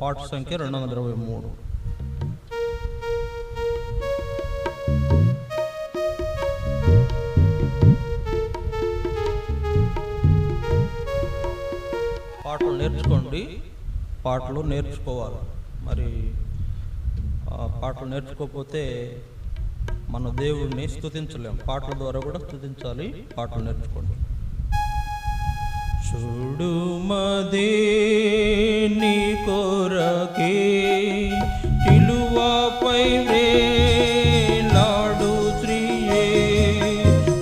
పాట సంఖ్య 223. పాటలు నేర్చుకోండి, పాటలు నేర్చుకోవాలి. మరి పాటలు నేర్చుకోకపోతే మన దేవుడిని స్తుతించలేం. పాటల ద్వారా కూడా స్తుతించాలి. పాటలు నేర్చుకోండి. చూడు మదే నీ కొరకే సిలువపై వేలాడు స్త్రీయే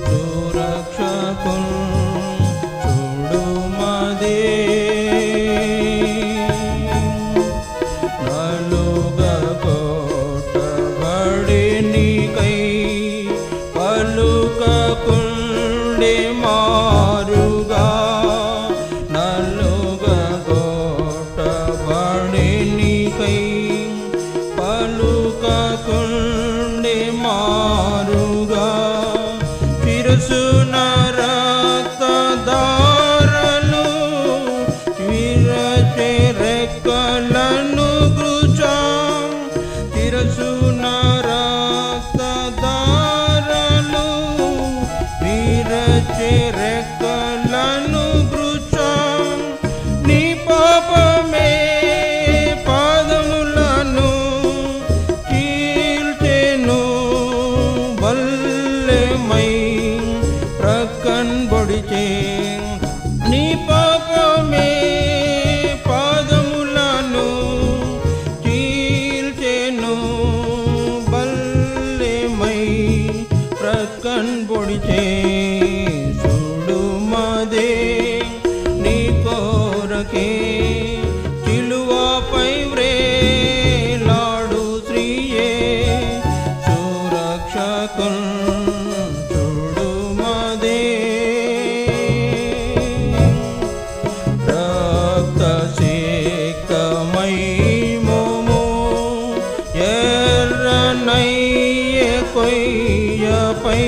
సురక్షకున్. చూడు మదే నలుగా కొట్టబడి నీకై పలుకకుండే మారుగా. నలుగా కొట్టబడి నీకై పలుకకుండే మారుగా. శిరసున రక్తధారలు విరచే రెక్కలను గుచా. శిరసున రక్తధారలు విరచే రెక్కలను గుచా. నీ పాపమే పాదములను చీల్చెను బల్లెమై ప్రక్కన్ పొడిచే. నీ పాపమే పాదములను చీల్చెను బల్లెమై ప్రక్కన్ పొడిచే. చూడు మదే నీ కొరకే సిలువపై వ్రేలాడు స్త్రీయే సురక్షకున్. చూడు మదే రక్తసిక్తమై మోము ఎర్రనయ్యే కొయ్యపై